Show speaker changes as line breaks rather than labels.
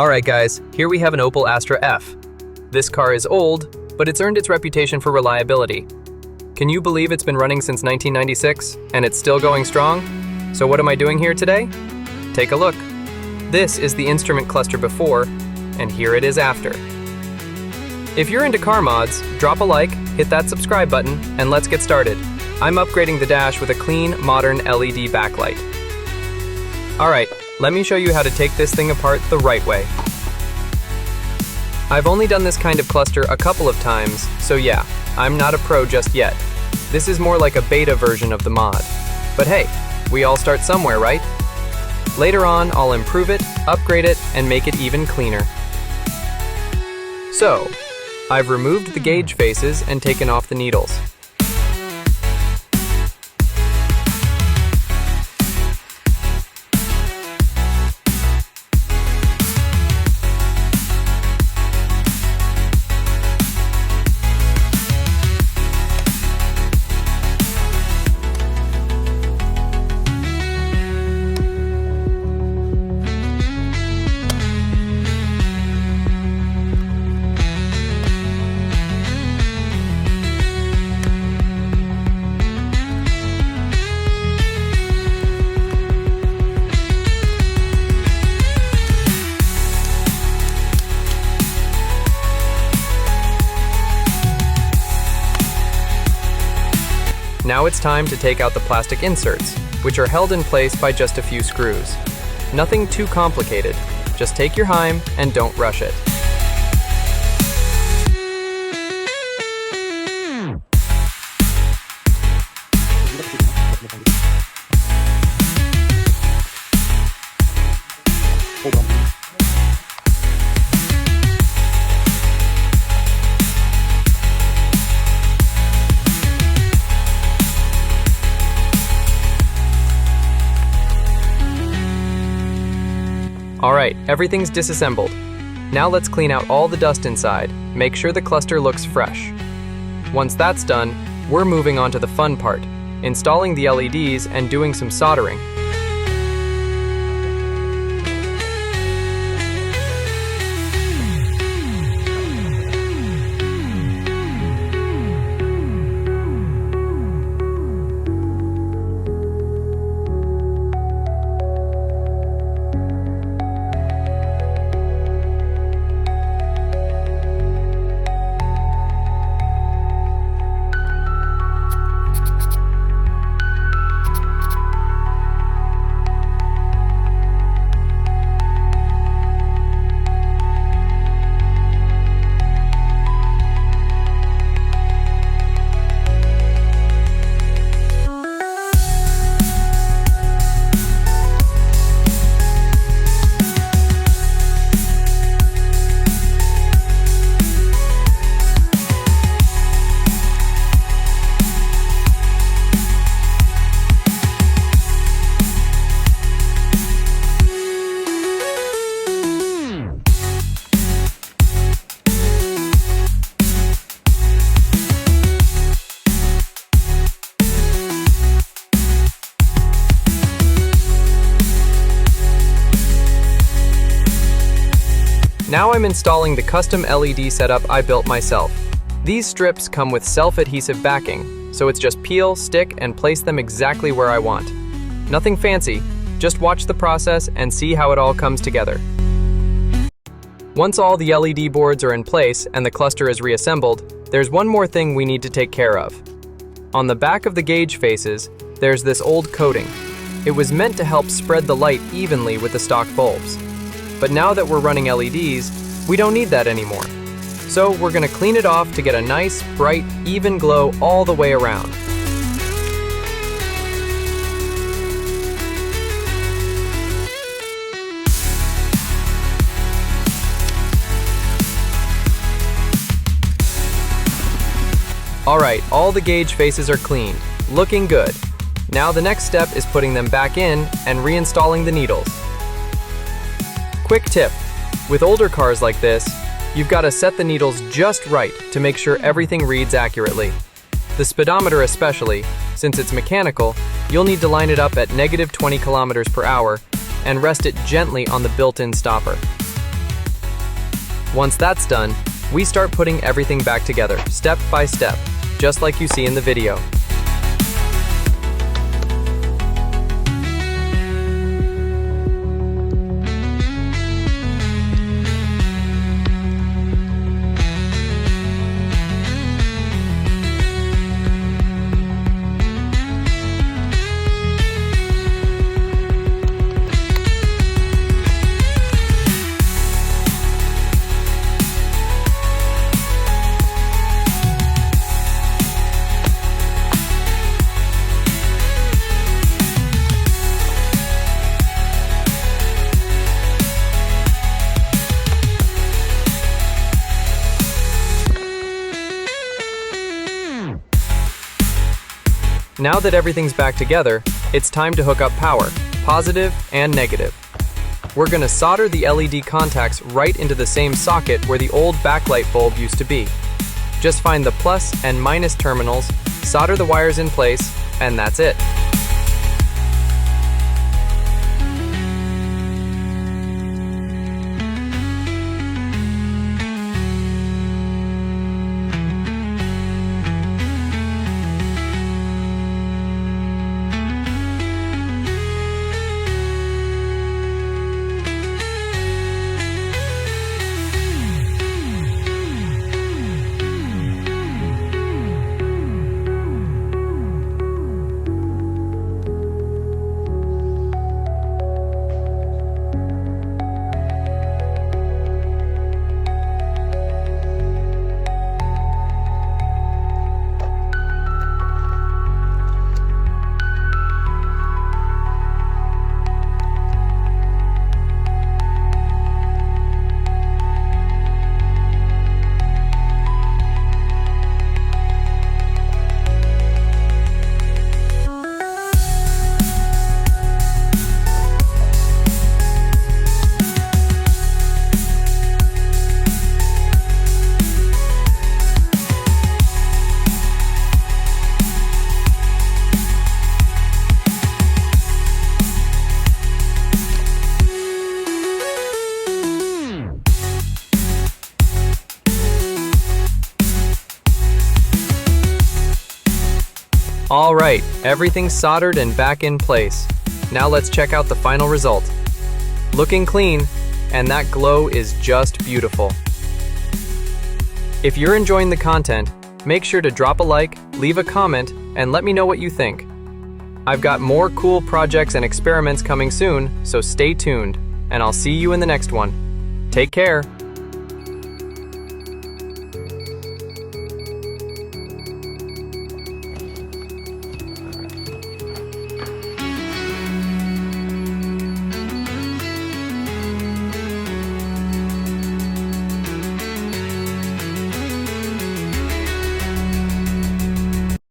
Alright guys, here we have an Opel Astra F. This car is old, but it's earned its reputation for reliability. Can you believe it's been running since 1996, and it's still going strong? So what am I doing here today? Take a look. This is the instrument cluster before, and here it is after. If you're into car mods, drop a like, hit that subscribe button, and let's get started. I'm upgrading the dash with a clean, modern LED backlight. Alright, let me show you how to take this thing apart the right way. I've only done this kind of cluster a couple of times, so yeah, I'm not a pro just yet. This is more like a beta version of the mod. But hey, we all start somewhere, right? Later on, I'll improve it, upgrade it, and make it even cleaner. So, I've removed the gauge faces and taken off the needles. Now it's time to take out the plastic inserts, which are held in place by just a few screws. Nothing too complicated, just take your time and don't rush it. Alright, everything's disassembled. Now let's clean out all the dust inside, make sure the cluster looks fresh. Once that's done, we're moving on to the fun part, installing the LEDs and doing some soldering. Now I'm installing the custom LED setup I built myself. These strips come with self-adhesive backing, so it's just peel, stick, and place them exactly where I want. Nothing fancy, just watch the process and see how it all comes together. Once all the LED boards are in place and the cluster is reassembled, there's one more thing we need to take care of. On the back of the gauge faces, there's this old coating. It was meant to help spread the light evenly with the stock bulbs. But now that we're running LEDs, we don't need that anymore. So we're gonna clean it off to get a nice, bright, even glow all the way around. Alright, all the gauge faces are cleaned, looking good. Now the next step is putting them back in and reinstalling the needles. Quick tip, with older cars like this, you've got to set the needles just right to make sure everything reads accurately. The speedometer especially, since it's mechanical, you'll need to line it up at -20 km/h and rest it gently on the built-in stopper. Once that's done, we start putting everything back together, step by step, just like you see in the video. Now that everything's back together, it's time to hook up power, positive and negative. We're gonna solder the LED contacts right into the same socket where the old backlight bulb used to be. Just find the plus and minus terminals, solder the wires in place, and that's it. All right, everything's soldered and back in place. Now let's check out the final result. Looking clean, and that glow is just beautiful. If you're enjoying the content, make sure to drop a like, leave a comment, and let me know what you think. I've got more cool projects and experiments coming soon, so stay tuned, and I'll see you in the next one. Take care.